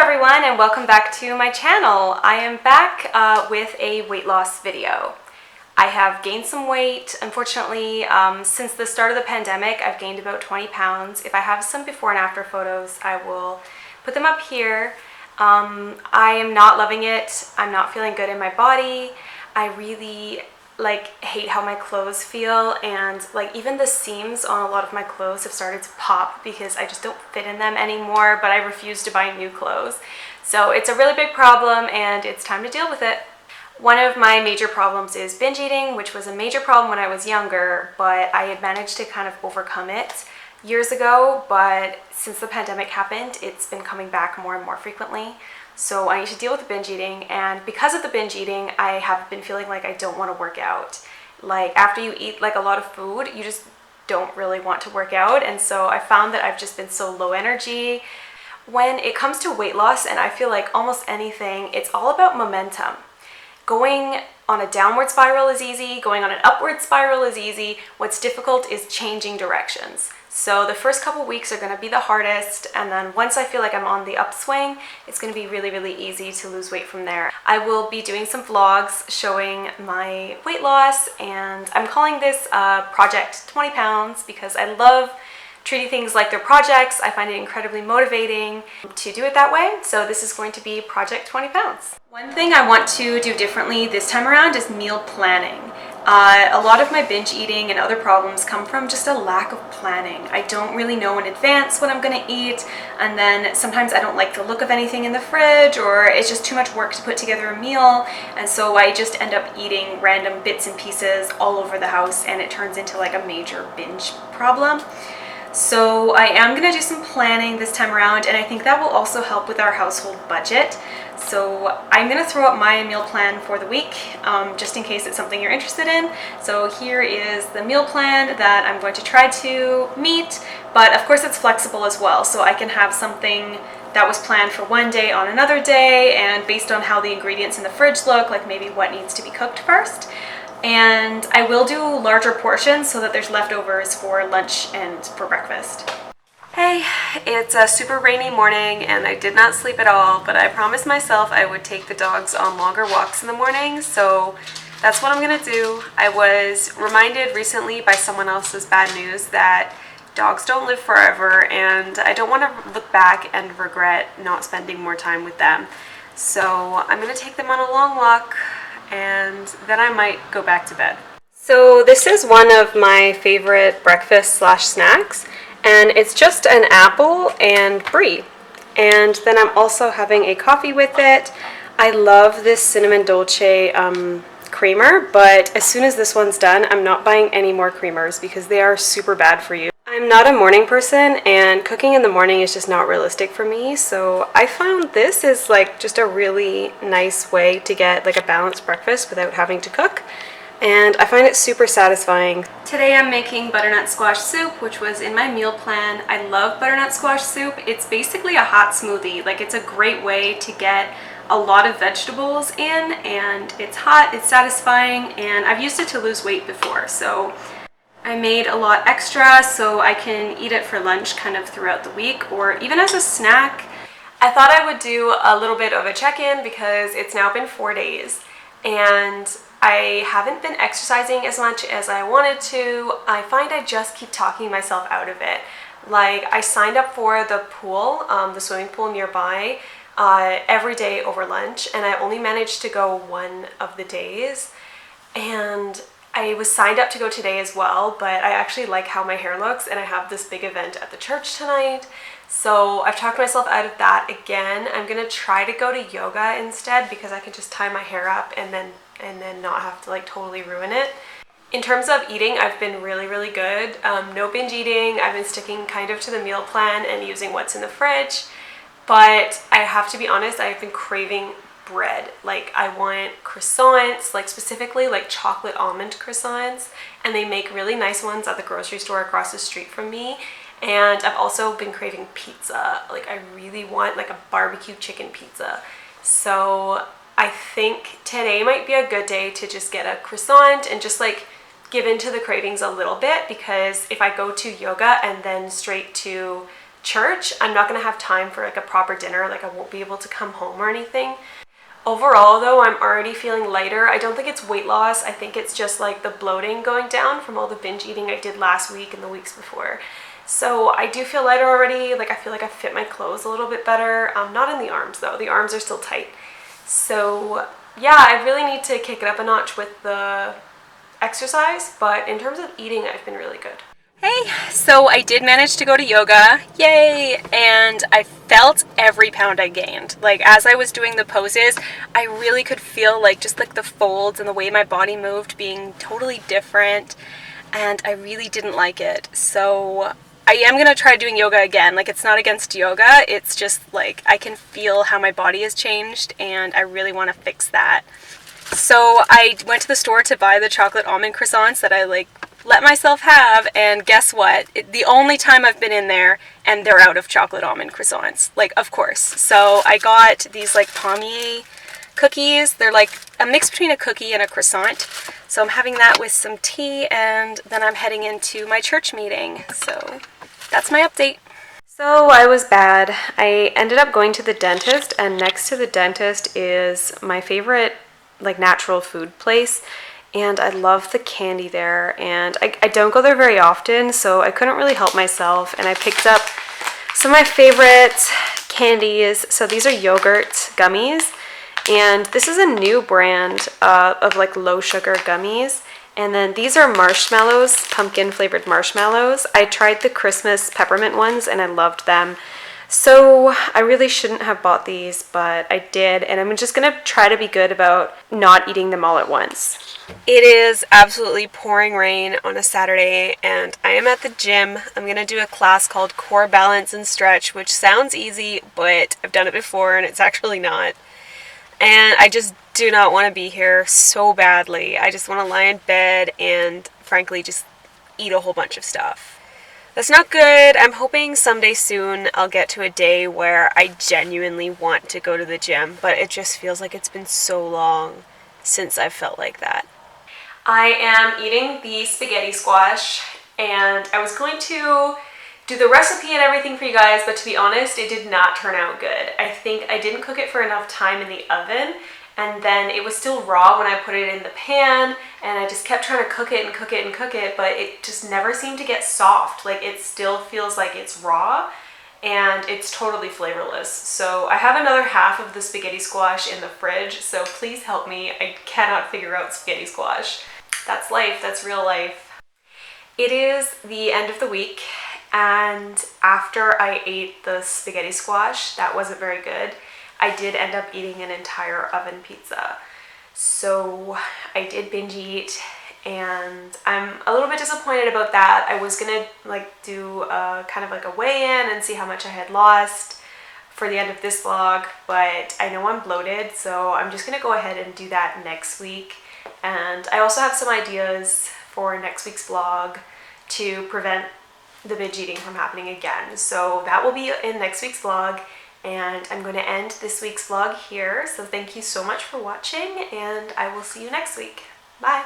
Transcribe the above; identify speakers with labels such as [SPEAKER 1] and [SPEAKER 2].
[SPEAKER 1] everyone, and welcome back to my channel. I am back with a weight loss video. I have gained some weight. Unfortunately, since the start of the pandemic, I've gained about 20 pounds. If I have some before and after photos, I will put them up here. I am not loving it. I'm not feeling good in my body. I really hate how my clothes feel, and even the seams on a lot of my clothes have started to pop because I just don't fit in them anymore, but I refuse to buy new clothes. So it's a really big problem and it's time to deal with it. One of my major problems is binge eating, which was a major problem when I was younger, but I had managed to kind of overcome it years ago, but since the pandemic happened, it's been coming back more and more frequently. So I need to deal with the binge eating, and because of the binge eating, I have been feeling like I don't want to work out. After you eat a lot of food, you just don't really want to work out, and so I found that I've just been so low energy. When it comes to weight loss, and I feel like almost anything, it's all about momentum. Going on a downward spiral is easy, going on an upward spiral is easy. What's difficult is changing directions. So the first couple weeks are going to be the hardest, and then once I feel like I'm on the upswing, it's going to be really, really easy to lose weight from there. I will be doing some vlogs showing my weight loss, and I'm calling this Project 20 Pounds because I love treating things like they're projects. I find it incredibly motivating to do it that way. So this is going to be Project 20 Pounds. One thing I want to do differently this time around is meal planning. A lot of my binge eating and other problems come from just a lack of planning. I don't really know in advance what I'm gonna eat, and then sometimes I don't like the look of anything in the fridge, or it's just too much work to put together a meal, and so I just end up eating random bits and pieces all over the house, and it turns into a major binge problem. So I am going to do some planning this time around, and I think that will also help with our household budget. So I'm going to throw up my meal plan for the week, just in case it's something you're interested in. So here is the meal plan that I'm going to try to meet, but of course it's flexible as well. So I can have something that was planned for one day on another day, and based on how the ingredients in the fridge look, maybe what needs to be cooked first. And I will do larger portions so that there's leftovers for lunch and for breakfast. Hey, it's a super rainy morning and I did not sleep at all, but I promised myself I would take the dogs on longer walks in the morning, so that's what I'm gonna do. I was reminded recently by someone else's bad news that dogs don't live forever, and I don't want to look back and regret not spending more time with them. So I'm gonna take them on a long walk, and then I might go back to bed. So this is one of my favorite breakfast/snacks, and it's just an apple and brie. And then I'm also having a coffee with it. I love this cinnamon dolce creamer, but as soon as this one's done, I'm not buying any more creamers because they are super bad for you. I'm not a morning person, and cooking in the morning is just not realistic for me, so I found this is just a really nice way to get a balanced breakfast without having to cook, and I find it super satisfying. Today I'm making butternut squash soup, which was in my meal plan. I love butternut squash soup. It's basically a hot smoothie. It's a great way to get a lot of vegetables in, and it's hot, it's satisfying, and I've used it to lose weight before, so I made a lot extra so I can eat it for lunch kind of throughout the week, or even as a snack. I thought I would do a little bit of a check-in because it's now been 4 days and I haven't been exercising as much as I wanted to. I find I just keep talking myself out of it. I signed up for the pool, the swimming pool nearby, every day over lunch, and I only managed to go one of the days, and I was signed up to go today as well, but I actually like how my hair looks, and I have this big event at the church tonight, so I've talked myself out of that again. I'm gonna try to go to yoga instead because I can just tie my hair up and then not have to totally ruin it. In terms of eating, I've been really, really good. No binge eating. I've been sticking kind of to the meal plan and using what's in the fridge, but I have to be honest, I've been craving bread. I want croissants, specifically chocolate almond croissants, and they make really nice ones at the grocery store across the street from me. And I've also been craving pizza. I really want a barbecue chicken pizza. So I think today might be a good day to just get a croissant and just give in to the cravings a little bit, because if I go to yoga and then straight to church, I'm not gonna have time for like a proper dinner, like I won't be able to come home or anything. Overall though, I'm already feeling lighter. I don't think it's weight loss. I think it's just like the bloating going down from all the binge eating I did last week and the weeks before. So I do feel lighter already. Like I feel like I fit my clothes a little bit better. Not in the arms though. The arms are still tight. So yeah, I really need to kick it up a notch with the exercise, but in terms of eating, I've been really good. Hey, so I did manage to go to yoga, yay, and I felt every pound I gained. Like as I was doing the poses, I really could feel like just like the folds and the way my body moved being totally different, and I really didn't like it. So I am going to try doing yoga again. Like it's not against yoga, it's just like I can feel how my body has changed and I really want to fix that. So I went to the store to buy the chocolate almond croissants that I like let myself have, and guess what? The only time I've been in there and they're out of chocolate almond croissants. Like, of course. So I got these like palmier cookies. They're like a mix between a cookie and a croissant. So I'm having that with some tea, and then I'm heading into my church meeting. So that's my update. So I was bad. I ended up going to the dentist, and next to the dentist is my favorite like natural food place. And I love the candy there, and I don't go there very often, so I couldn't really help myself, and I picked up some of my favorite candies. So these are yogurt gummies, and this is a new brand of like low sugar gummies. And then these are marshmallows, pumpkin flavored marshmallows. I tried the Christmas peppermint ones and I loved them. So I really shouldn't have bought these, but I did, and I'm just gonna try to be good about not eating them all at once. It is absolutely pouring rain on a Saturday, and I am at the gym. I'm gonna do a class called Core Balance and Stretch, which sounds easy, but I've done it before and it's actually not. And I just do not want to be here so badly. I just want to lie in bed and frankly just eat a whole bunch of stuff. That's not good. I'm hoping someday soon I'll get to a day where I genuinely want to go to the gym, but it just feels like it's been so long since I've felt like that. I am eating the spaghetti squash, and I was going to do the recipe and everything for you guys, but to be honest, it did not turn out good. I think I didn't cook it for enough time in the oven, and then it was still raw when I put it in the pan, and I just kept trying to cook it and cook it and cook it, but it just never seemed to get soft. Like it still feels like it's raw, and it's totally flavorless. So I have another half of the spaghetti squash in the fridge, so please help me. I cannot figure out spaghetti squash. That's life, that's real life. It is the end of the week, and after I ate the spaghetti squash, that wasn't very good. I did end up eating an entire oven pizza. So I did binge eat, and I'm a little bit disappointed about that. I was gonna like do a kind of like a weigh-in and see how much I had lost for the end of this vlog, but I know I'm bloated, so I'm just gonna go ahead and do that next week. And I also have some ideas for next week's vlog to prevent the binge eating from happening again. So that will be in next week's vlog, and I'm going to end this week's vlog here. So thank you so much for watching, and I will see you next week. Bye!